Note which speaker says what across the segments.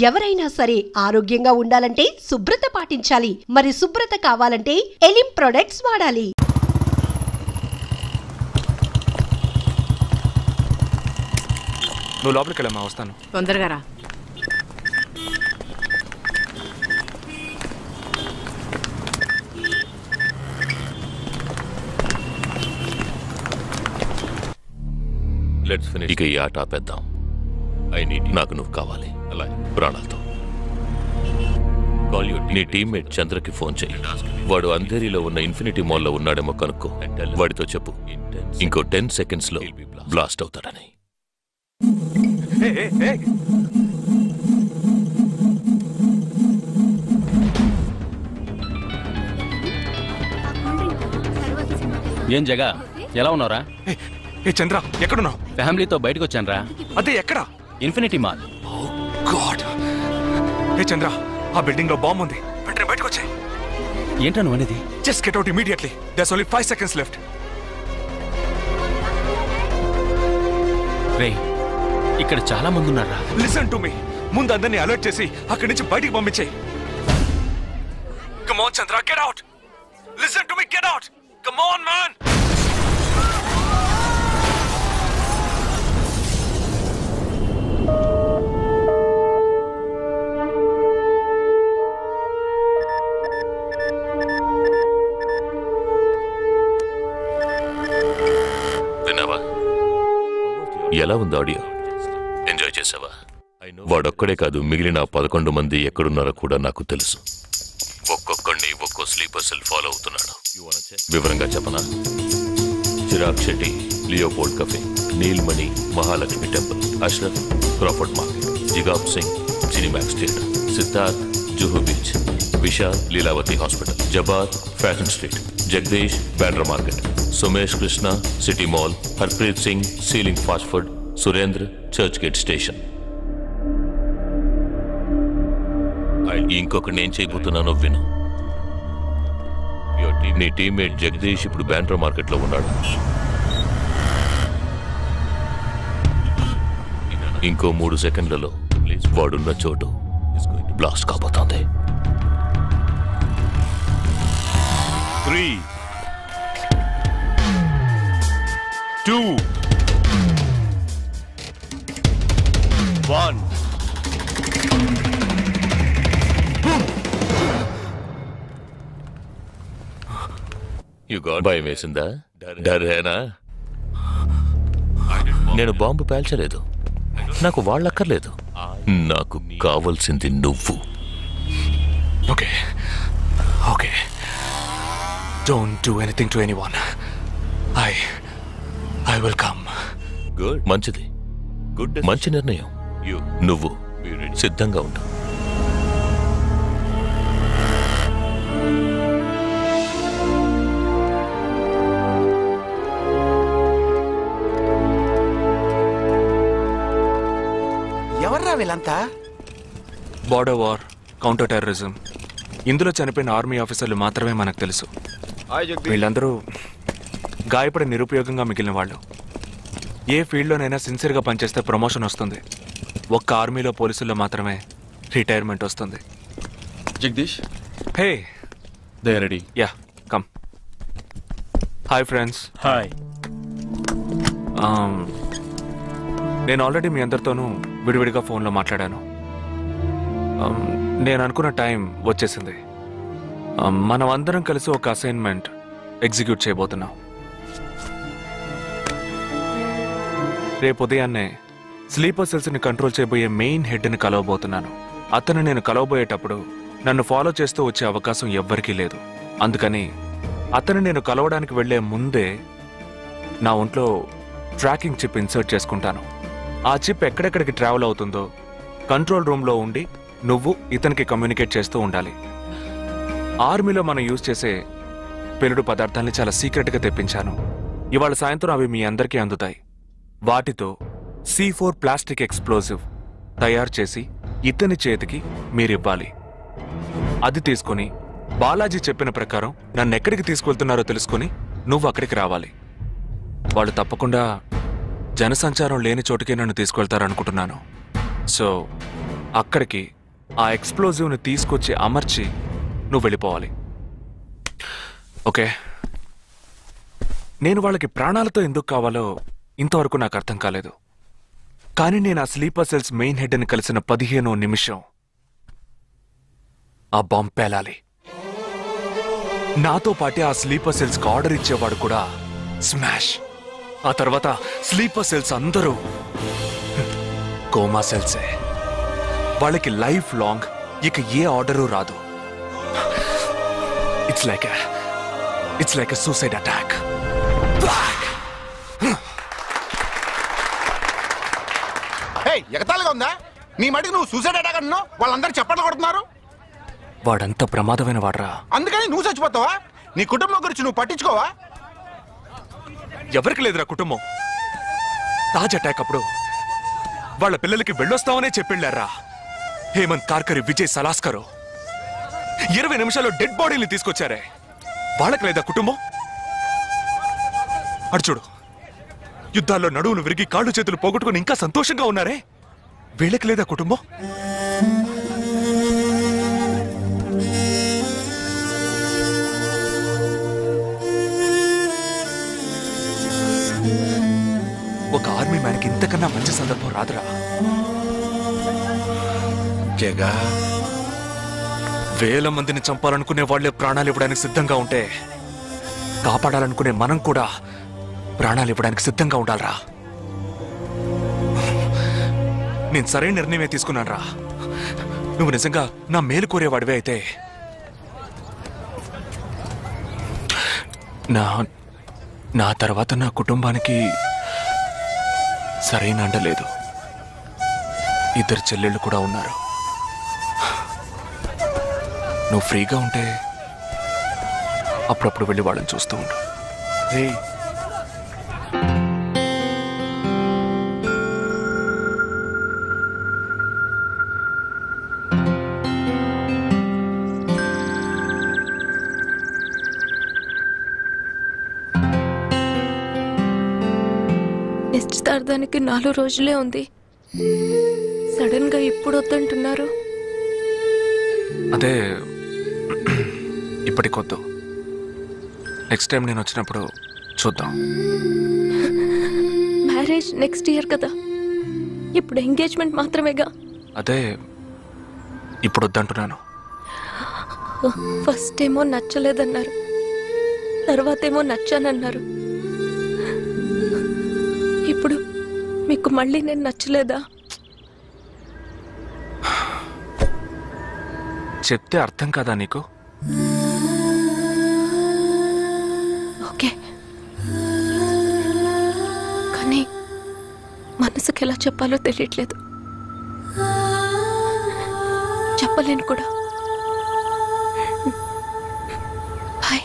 Speaker 1: ఎవరైనా సరే ఆరోగ్యంగా ఉండాలంటే శుభ్రత పాటించాలి. మరి శుభ్రత కావాలంటే ఎలిమ్ ప్రొడక్ట్స్ వాడాలి.
Speaker 2: నువ్వు లోపలికి వెళ్ళమ్మా, వస్తాను.
Speaker 3: తొందరగా రా.
Speaker 4: Let's finish. ఇక ఈ ఆట ఆపేద్దాం. నాకు నువ్వు కావాలి, అలా ప్రాణాలతో. నీ టీమ్మేట్ చంద్రకి ఫోన్ చేయి. వాడు అంధేరిలో ఉన్న ఇన్ఫినిటీ మాల్లో ఉన్నాడేమో కనుక్కో. వాడితో చెప్పు ఇంకో 10 seconds లో బ్లాస్ట్ అవుతాడని.
Speaker 5: ఏం జగా, ఎలా ఉన్నారా?
Speaker 2: చంద్ర, ఎక్కడున్నావు?
Speaker 5: ఫ్యామిలీతో బయటకు వచ్చానరా.
Speaker 2: అదే ఎక్కడ?
Speaker 5: Infinity mall.
Speaker 2: చంద్ర, ఆ బిల్డింగ్ లో బాంబు ఉంది. వెంటనే బయటకు వచ్చాయి.
Speaker 5: ఏంటా నువ్వు అనేది?
Speaker 2: Just get out immediately. There's only 5 seconds left.
Speaker 5: రే, ఇక్కడ చాలా మంది ఉన్నారా.
Speaker 2: Listen to me. ముందు అందరినీ అలర్ట్ చేసి అక్కడి నుంచి బయటికి పంపించేయి. Come on Chandra, get out. Listen to me, get out. Come on man.
Speaker 4: విన్నావా? ఎలా ఉంది ఆడియో? ఎంజాయ్ చేసావా? వాడొక్కడే కాదు, మిగిలిన 11 మంది ఎక్కడున్నారో కూడా నాకు తెలుసు. ఒక్కొక్కడిని ఒక్కో స్లీపర్ సెల్ ఫాలో అవుతున్నాడు. వివరంగా చెప్పనా? Chirag Shetty, Leopold cafe, Neelmani, Mahalakshmi temple, Ashraf, Crawford market, Jigab Singh, Cinemax theatre, Siddharth, Juhu beach, Vishal, Lilavati hospital, Jabad, fashion street, Jagdish, Bandra market, Sumesh Krishna, city mall, Harpreet Singh, ceiling fast food, Surendra, Churchgate station. ఇంకొకటి నేను చేయబోతున్నానో విను. నీ టీమ్మేట్ జగదీష్ ఇప్పుడు బ్యాండ్రా మార్కెట్ లో ఉన్నాడు. ఇంకో 3 సెకండ్లలో వాడున్న చోటు బ్లాస్ట్ కాబోతోంది. 3, 2, 1. భయం వేసిందా? డరేనా? నేను బాంబు పేల్చలేదు. నాకు వాళ్ళక్కర్లేదు. నాకు కావాల్సింది నువ్వు.
Speaker 2: Okay okay, don't do anything to anyone. I will come.
Speaker 4: Good, మంచిది, మంచి నిర్ణయం. నువ్వు సిద్ధంగా ఉండు.
Speaker 6: ఎవర్రా వీళ్ళంతా?
Speaker 2: బార్డర్ వార్, కౌంటర్ టెర్రరిజం, ఇందులో చనిపోయిన ఆర్మీ ఆఫీసర్లు మాత్రమే మనకు తెలుసు. వీళ్ళందరూ గాయపడి నిరుపయోగంగా మిగిలిన వాళ్ళు. ఏ ఫీల్డ్లోనైనా సిన్సియర్గా పనిచేస్తే ప్రమోషన్ వస్తుంది. ఒక్క ఆర్మీలో పోలీసుల్లో మాత్రమే రిటైర్మెంట్ వస్తుంది.
Speaker 5: Jagdish,
Speaker 2: hey,
Speaker 5: they are ready.
Speaker 2: Ya, come. Hi friends.
Speaker 5: Hi.
Speaker 2: నేను ఆల్రెడీ మీ అందరితోనూ విడివిడిగా ఫోన్లో మాట్లాడాను. నేను అనుకున్న టైం వచ్చేసింది. మనం అందరం కలిసి ఒక అసైన్మెంట్ ఎగ్జిక్యూట్ చేయబోతున్నాం. రేపు ఉదయాన్నే స్లీపర్ సెల్స్ని కంట్రోల్ చేయబోయే మెయిన్ హెడ్ని కలవబోతున్నాను. అతను నేను కలవబోయేటప్పుడు నన్ను ఫాలో చేస్తూ వచ్చే అవకాశం ఎవ్వరికీ లేదు. అందుకని అతను నేను కలవడానికి వెళ్లే ముందే నా ఒంట్లో ట్రాకింగ్ చిప్ ఇన్సర్ట్ చేసుకుంటాను. ఆ చిప్ ఎక్కడెక్కడికి ట్రావెల్ అవుతుందో కంట్రోల్ రూమ్లో ఉండి నువ్వు ఇతనికి కమ్యూనికేట్ చేస్తూ ఉండాలి. ఆర్మీలో మనం యూజ్ చేసే పెలుడు పదార్థాలని చాలా సీక్రెట్గా తెప్పించాను. ఇవాళ సాయంత్రం అవి మీ అందరికీ అందుతాయి. వాటితో C4 ప్లాస్టిక్ ఎక్స్ప్లోజివ్ తయారు చేసి ఇతని చేతికి మీరివ్వాలి. అది తీసుకుని బాలాజీ చెప్పిన ప్రకారం నన్ను ఎక్కడికి తీసుకెళ్తున్నారో తెలుసుకుని నువ్వు అక్కడికి రావాలి. వాళ్ళు తప్పకుండా జనసంచారం లేని చోటుకే నన్ను తీసుకెళ్తారనుకుంటున్నాను. సో అక్కడికి ఆ ఎక్స్ప్లోజివ్ని తీసుకొచ్చి అమర్చి నువ్వు వెళ్ళిపోవాలి. ఓకే? నేను వాళ్ళకి ప్రాణాలతో ఎందుకు కావాలో ఇంతవరకు నాకు అర్థం కాలేదు. కానీ నేను ఆ స్లీపర్ సెల్స్ మెయిన్ హెడ్ని కలిసిన 15వ నిమిషం ఆ బాంబ్ పేలాలి. నాతో పాటే ఆ స్లీపర్ సెల్స్కి ఆర్డర్ ఇచ్చేవాడు కూడా స్మాష్. ఆ తర్వాత స్లీపర్ సెల్స్ అందరూ కోమా సెల్సే. వాళ్ళకి లైఫ్ లాంగ్ ఇక ఏ ఆర్డరు రాదు. It's like a suicide attack.
Speaker 6: ఎగతాళిగా ఉందా? నీ మటుకు నువ్వు సూసైడ్ అటాక్ అంటున్నావు, వాళ్ళందరూ చప్పట్లు కొడుతున్నారు.
Speaker 2: వాడంత ప్రమాదమైన వాడరా.
Speaker 6: అందుకని నువ్వు చచ్చిపోతావా? నీ కుటుంబం గురించి నువ్వు పట్టించుకోవా?
Speaker 2: ఎవరికి లేదురా కుటుంబం. తాజ్ అటాక్ అప్పుడు వాళ్ళ పిల్లలకి వెళ్ళొస్తామనే చెప్పెళ్ళారా. హేమంత్ కార్కరి, విజయ్ సలాస్కరు 20 నిమిషాల్లో డెడ్ బాడీని తీసుకొచ్చారే. వాళ్ళకి లేదా కుటుంబం? అడు చూడు, యుద్ధాల్లో నడువును విరిగి కాళ్ళు చేతులు పోగొట్టుకుని ఇంకా సంతోషంగా ఉన్నారే. వీళ్ళకి లేదా కుటుంబం? ఒక ఆర్మీ మ్యాన్కి ఇంతకన్నా మంచి సందర్భం రాదురా.
Speaker 6: జగా,
Speaker 2: వేల మందిని చంపాలనుకునే వాళ్లే ప్రాణాలు ఇవ్వడానికి సిద్ధంగా ఉంటే కాపాడాలనుకునే మనం కూడా ప్రాణాలు ఇవ్వడానికి సిద్ధంగా ఉండాలరా. నేను సరైన నిర్ణయమే తీసుకున్నాను రా. నువ్వు నిజంగా నా మేలు కోరేవాడివే అయితే నా తర్వాత నా కుటుంబానికి సరైన అండ లేదు. 2 చెల్లెళ్ళు కూడా ఉన్నారు. నువ్వు ఫ్రీగా ఉంటే అప్పుడప్పుడు వెళ్ళి వాళ్ళని చూస్తూ ఉండు. రే,
Speaker 3: నిశ్చితార్థానికి 4 రోజులే ఉంది. సడన్ గా ఇప్పుడు వద్దంటున్నారు.
Speaker 2: అదే ఇప్పటికొద్దు. నెక్స్ట్ టైం నేను వచ్చినప్పుడు చూద్దాం.
Speaker 3: మ్యారేజ్ నెక్స్ట్ ఇయర్ కదా, ఇప్పుడు ఎంగేజ్మెంట్ మాత్రమేగా.
Speaker 2: అదే ఇప్పుడు వద్దంటున్నాను.
Speaker 3: ఫస్ట్ ఏమో నచ్చలేదన్నారు, తర్వాత ఏమో నచ్చానన్నారు. ఇప్పుడు మీకు మళ్ళీ నేను నచ్చలేదా?
Speaker 2: చెప్తే అర్థం కాదా నీకు?
Speaker 3: ఓకే, కానీ మనసుకి ఎలా చెప్పాలో తెలియట్లేదు. చెప్పలేను కూడా. బాయ్.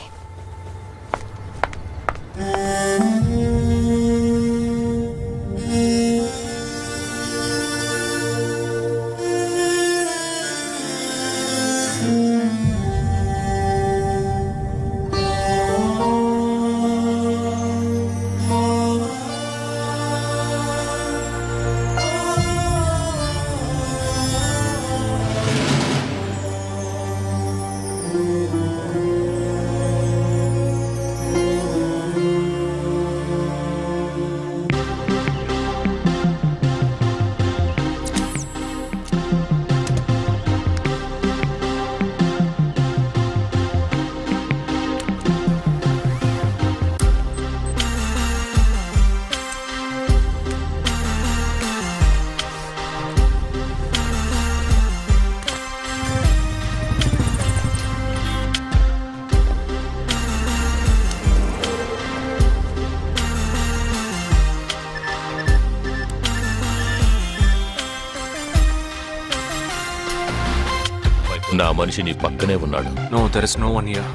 Speaker 4: నా మనిషి నీ పక్కనే ఉన్నాడు.
Speaker 2: No, there is no one here.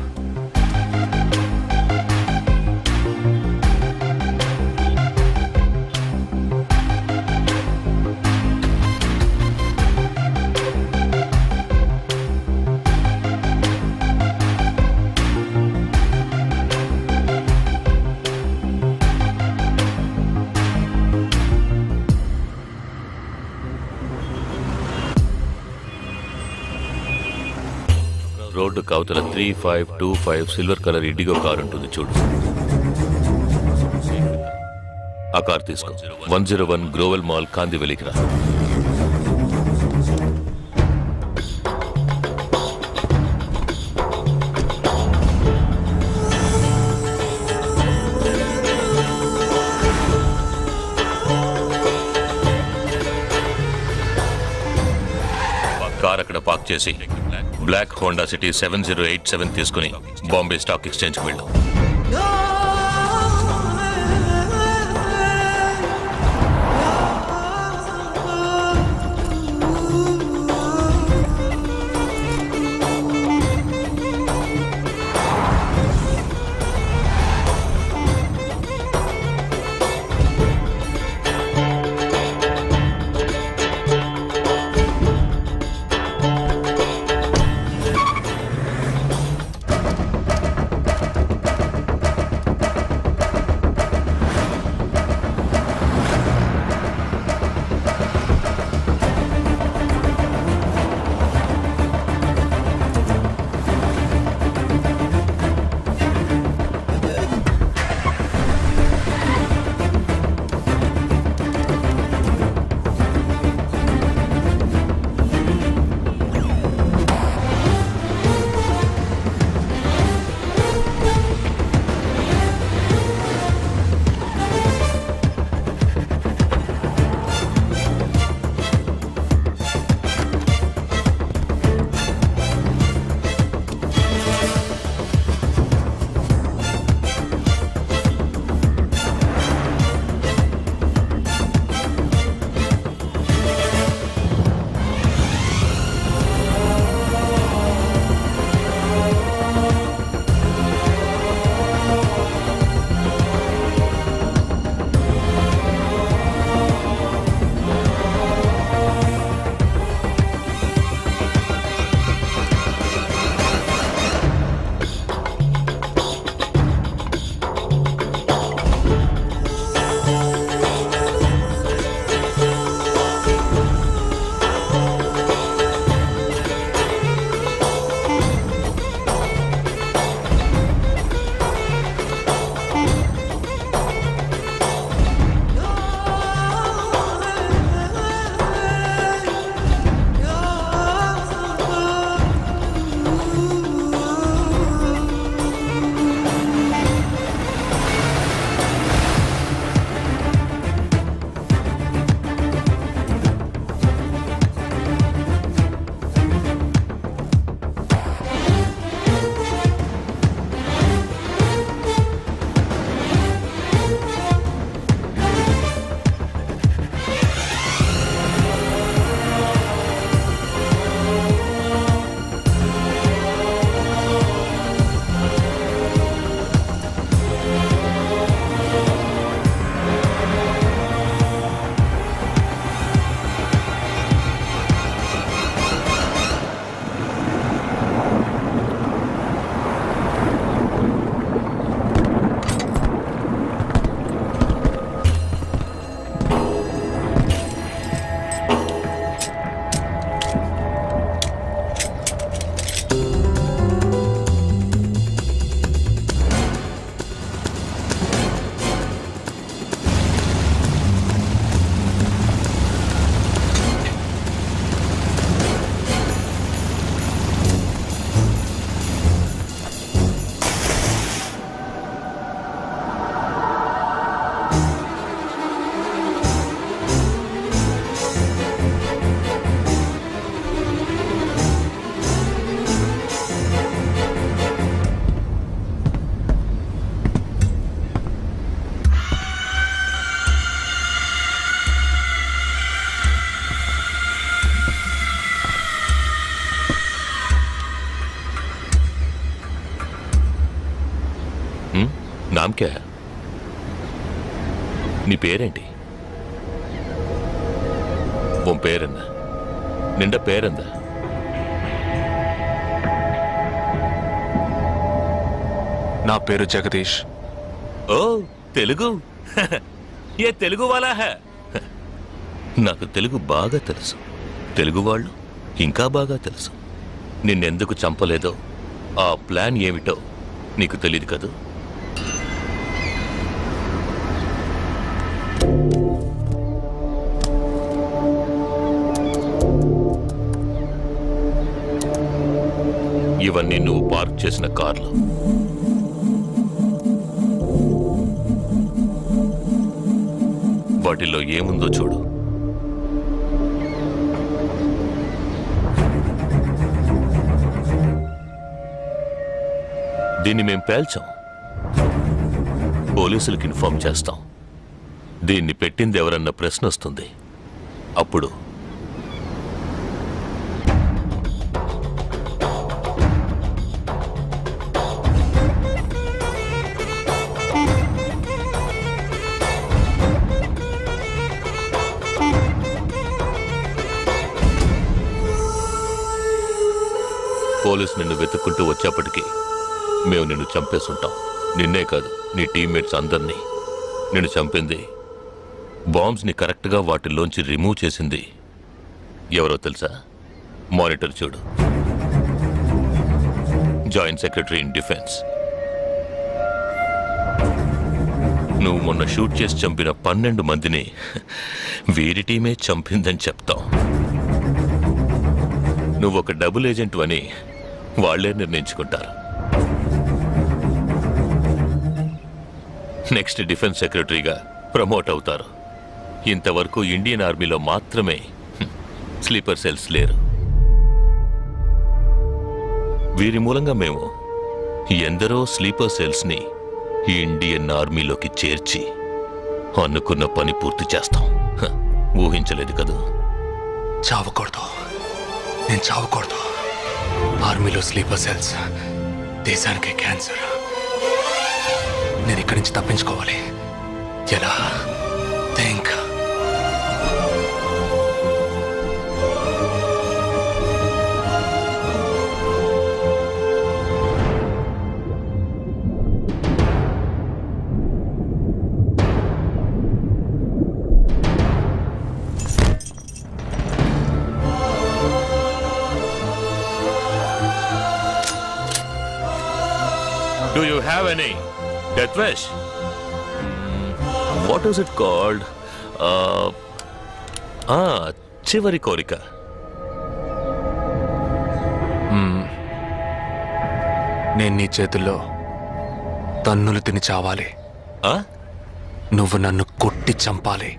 Speaker 4: Road కవతల 3525 సిల్వర్ కలర్ ఇండిగో కార్ ఉంటుంది చూడు. ఆ కార్ తీసుకో. 101 గ్రోవెల్ మాల్ కాందివెలికి రా. కార్ అక్కడ పార్క్ చేసి బ్లాక్ హోండా సిటీ 7087 తీసుకుని బాంబే స్టాక్ ఎక్స్చేంజ్కి వెళ్ళు. नाम क्या है? नी पेरेंटी उन पेरन्न निंड पेरंद
Speaker 2: ना पेरु जगदीश।
Speaker 4: ओ तेलुगु ये तेलुगु वाला है నాకు తెలుగు బాగా తెలుసు తెలుగు వాళ్ళు ఇంకా బాగా తెలుసు నిన్నెందుకు చంపలేదో, ఆ ప్లాన్ ఏమిటో నీకు తెలియదు కదూ? ఇవన్నీ నువ్వు పార్క్ చేసిన కార్లు. వాటిల్లో ఏముందో చూడు. దీన్ని మేం పేల్చాం, పోలీసులకు ఇన్ఫార్మ్ చేస్తాం. దీన్ని పెట్టింది ఎవరన్న ప్రశ్న వస్తుంది. అప్పుడు పోలీసు నిన్ను వెతుక్కుంటూ వచ్చేప్పటికీ మేము నిన్ను చంపేసుంటాం. నిన్నే కాదు, నీ టీమ్మేట్స్ అందరినీ. నిన్ను చంపింది, బాంబ్స్ని కరెక్ట్గా వాటిల్లోంచి రిమూవ్ చేసింది ఎవరో తెలుసా? మానిటర్ చూడు. Joint secretary in defence. నువ్వు మొన్న షూట్ చేసి చంపిన 12 మందిని వీరి టీమే చంపిందని చెప్తాం. నువ్వు ఒక డబుల్ ఏజెంట్ అని వాళ్లే నిర్ణయించుకుంటారు. నెక్స్ట్ డిఫెన్స్ సెక్రటరీగా ప్రమోట్ అవుతారు. ఇంతవరకు ఇండియన్ ఆర్మీలో మాత్రమే స్లీపర్ సెల్స్ లేరు. వీరి మూలంగా మేము ఎందరో స్లీపర్ సెల్స్ని ఇండియన్ ఆర్మీలోకి చేర్చి అనుకున్న పని పూర్తి చేస్తాం. ఊహించలేదు కదూ?
Speaker 7: చావకూడదు, నేను చావకూడదు. ఆర్మీలో స్లీపర్ సెల్స్ దేశానికే క్యాన్సర్. నేను ఇక్కడి నుంచి తప్పించుకోవాలి. ఎలా? Think.
Speaker 4: Do you have any death wish? What is it called? చివరి కోరిక.
Speaker 7: నేను నీ చేతుల్లో తన్నులు తిని చావాలి. నువ్వు నన్ను కొట్టి చంపాలి.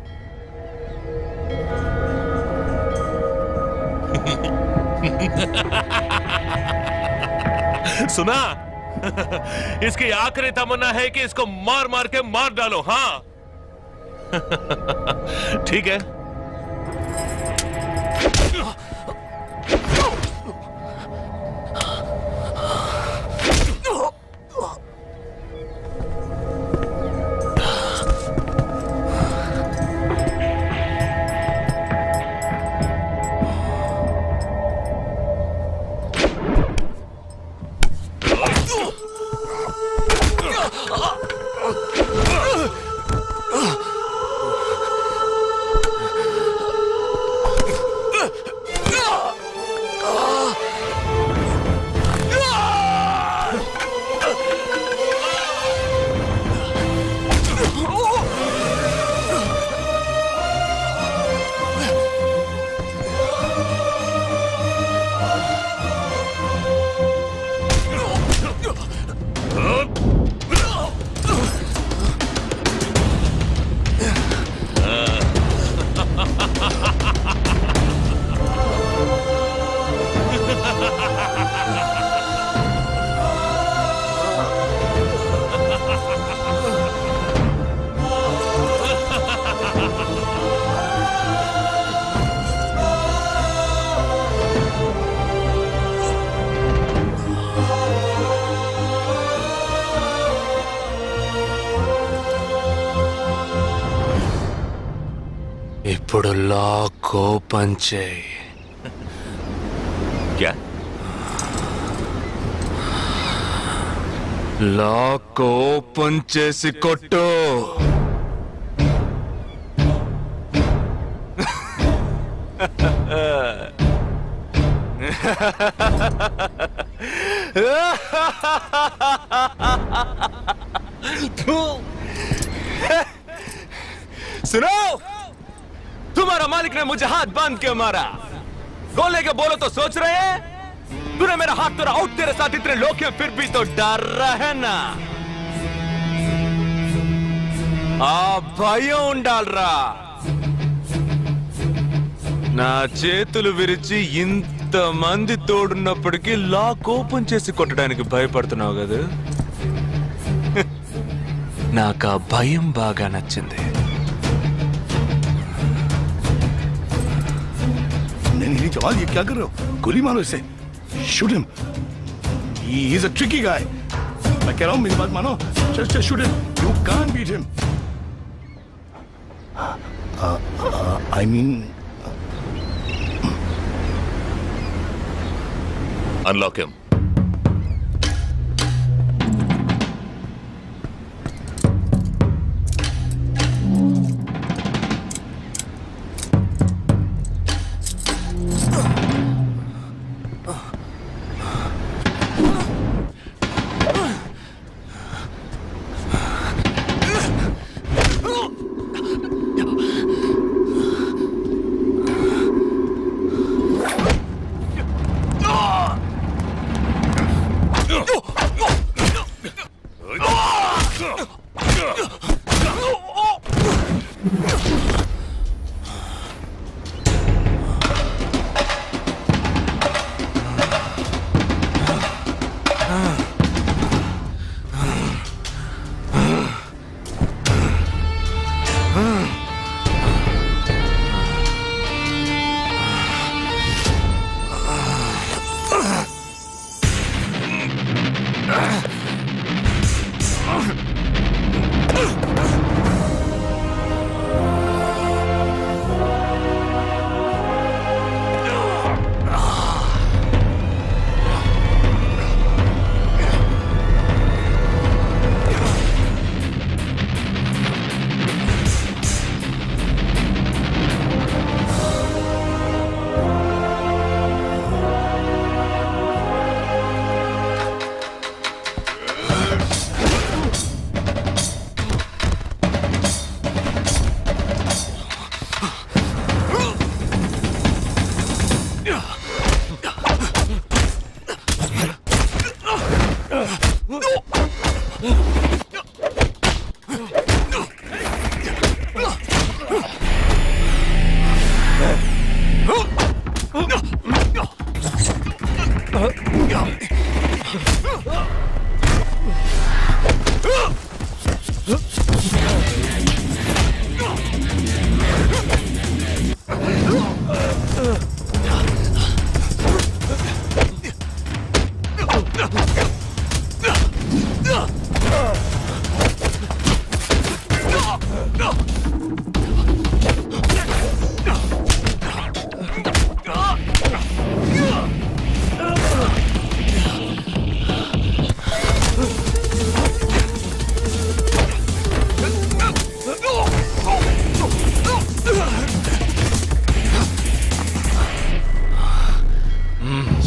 Speaker 4: सुना? इसकी आखिरी तमन्ना है कि इसको मार मार के मार डालो. हाँ ठीक है.
Speaker 7: ఇప్పుడు లాక్ ఓపెన్ చేయి.
Speaker 4: क्या?
Speaker 7: లాక్ ఓపెన్ చేసి కొట్టు. सुनो, तुम्हारा मालिक ने मुझे हाथ बांध के मारा, गोले के बोलो तो सोच रहे हैं? तूने मेरा हाथ तोड़ा, आउट, तेरे साथ इतने लोग हैं फिर भी तो डर रहा है ना? భయం ఉండాలరా. నా చేతులు విరిచి ఇంతమంది తోడున్నప్పటికీ లాక్ ఓపెన్ చేసి కొట్టడానికి భయపడుతున్నావు కదా? నాకు ఆ భయం బాగా నచ్చింది.
Speaker 8: नहीं जवान, ये क्या कर रहे हो? गोली मारो इसे, shoot him. He is a tricky guy. मैं कह रहा हूँ, मेरी बात मानो. Just shoot him. You can't beat him. I mean,
Speaker 4: unlock him.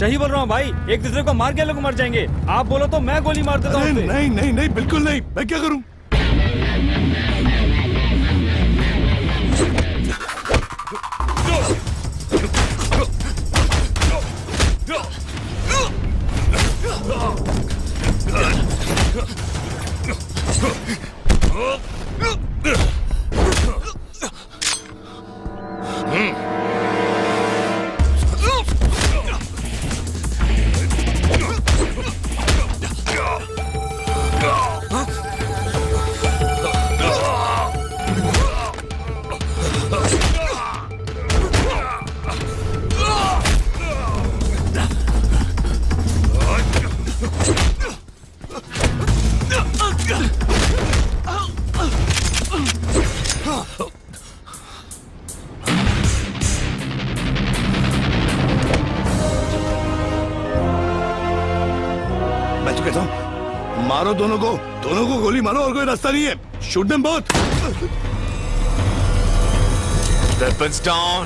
Speaker 5: सही बोल रहा हूँ भाई, एक दूसरे को मार के लोग मर जाएंगे. आप बोलो तो मैं गोली मार देता हूँ.
Speaker 8: नहीं नहीं नहीं, बिल्कुल नहीं. मैं क्या करूँ? मारो दोनों को गोली मारो, और कोई रास्ता नहीं है. Shoot them both.
Speaker 7: Weapons down.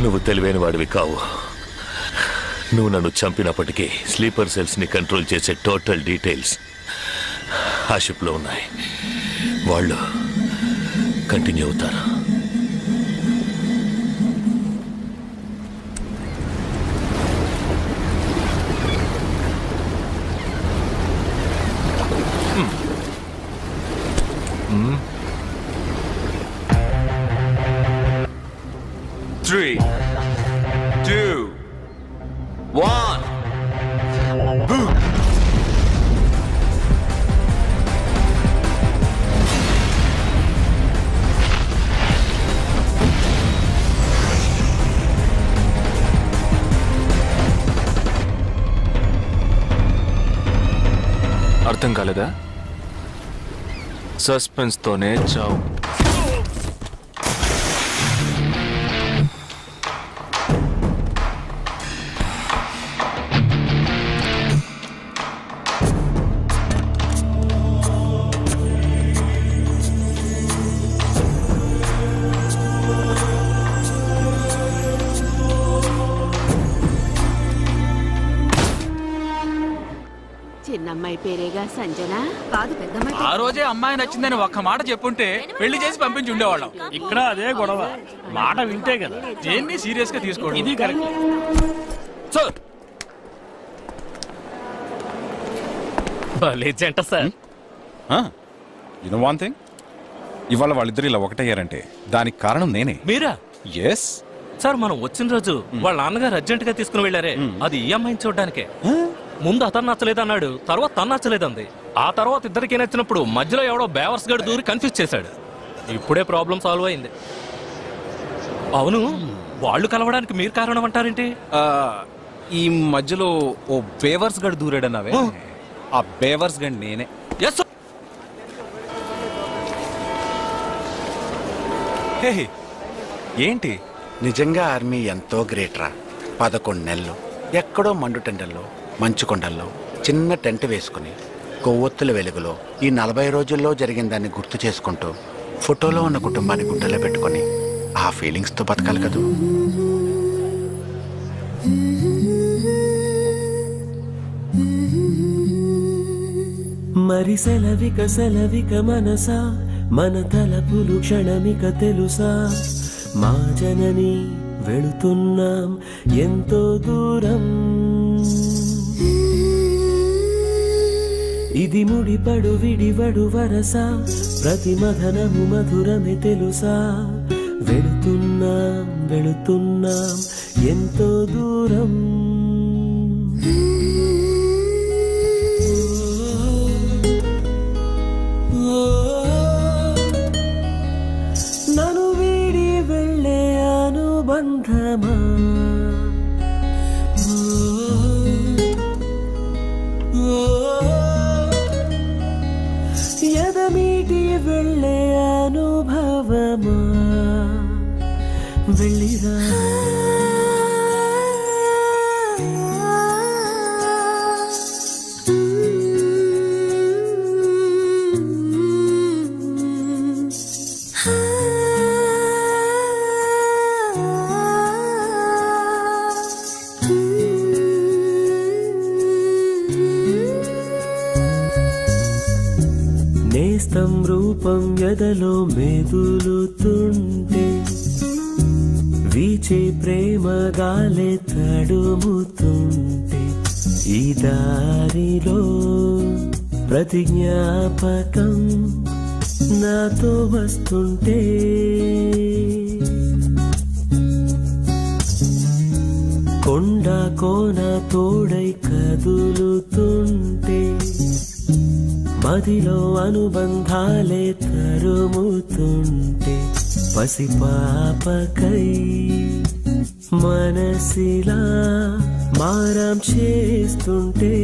Speaker 4: నువ్వు తెలివైన వాడివి కావు. నువ్వు నన్ను చంపినప్పటికీ స్లీపర్ సెల్స్ ని కంట్రోల్ చేసే టోటల్ డీటెయిల్స్ ఆ షిప్లో ఉన్నాయి. వాళ్ళు కంటిన్యూ అవుతారు.
Speaker 7: Three, two, one. Boom.
Speaker 2: అర్థం కాలేదా? సస్పెన్స్ తోనే చావు.
Speaker 9: చిన్నమ్మాయి పేరేగా సంజన కాదు పెద్దమ్మాయి.
Speaker 5: ఆ రోజే అమ్మాయి నచ్చిందని ఒక్క మాట చెప్పుంటే పెళ్లి చేసి పంపించి ఉండేవాళ్ళం. ఇక్కడ అదే గొడవ. మాట వింటే కదా దేన్ని సీరియస్ గా తీసుకోండి. ఇది కరెక్ట్ సార్. జంట sir.
Speaker 10: You know one thing, ఇవాళ వాళ్ళిద్దరు ఇలా ఒకటయ్యారంటే దానికి కారణం నేనే.
Speaker 5: మీరా?
Speaker 10: ఎస్
Speaker 5: సార్, మనం వచ్చిన రోజు వాళ్ళ నాన్నగారు అర్జెంట్ గా తీసుకుని వెళ్ళారే, అది ఈ అమ్మాయిని చూడడానికే. ముందు అతను నచ్చలేదన్నాడు, తర్వాత తను నచ్చలేదంది. ఆ తర్వాత ఇద్దరికి నచ్చినప్పుడు మధ్యలో ఎవడో బేవర్స్ గడు దూరి కన్ఫ్యూజ్ చేశాడు. ఇప్పుడే ప్రాబ్లం సాల్వ్ అయింది. అవును, వాళ్ళు కలవడానికి మీరు కారణం అంటారేంటి?
Speaker 10: ఈ మధ్యలో ఓ బేవర్స్ గడు దూరాడన్నావే, ఆ బేవర్స్ గడ్ నేనే.
Speaker 5: ఎస్.
Speaker 2: ఏంటి
Speaker 6: నిజంగా ఆర్మీ ఎంతో గ్రేట్ రా. 11 నెలలు ఎక్కడో మండుటెండల్లో మంచు కొండల్లో చిన్న టెంట్ వేసుకుని కొవ్వొత్తుల వెలుగులో ఈ 40 రోజుల్లో జరిగిన దాన్ని గుర్తు చేసుకుంటూ ఫోటోలో ఉన్న కుటుంబాన్ని గుండెలో పెట్టుకొని ఆ ఫీలింగ్స్తో బతకాలి కదూ.
Speaker 11: మరి సెలవిక మనసా మన తలపులు క్షణమిక తెలుసా, మా జనని వెళుతున్నాం ఎంతో దూరం. ఇది ముడిపడు విడివడు వరస, ప్రతి మధనము మధురమే తెలుసా, వెళుతున్నాం ఎంతో దూరం. నన్ను వీడి వెళ్ళే అనుబంధమా, ఎదమీటి వెళ్ళే అనుభవమా, వెళ్ళిరా. నేస్తం రూపం ఎదలో మెదులుతుంటే, వీచే ప్రేమ గాలే తడుముతుంటే, ఈ దారిలో ప్రతి జ్ఞాపకం నాతో వస్తుంటే, కొండ కోన తోడై కదులుతుంటే, మదిలో అనుబంధాలే తరుముతుంటే, పసిపాపకై మనసిలా మారం చేస్తుంటే.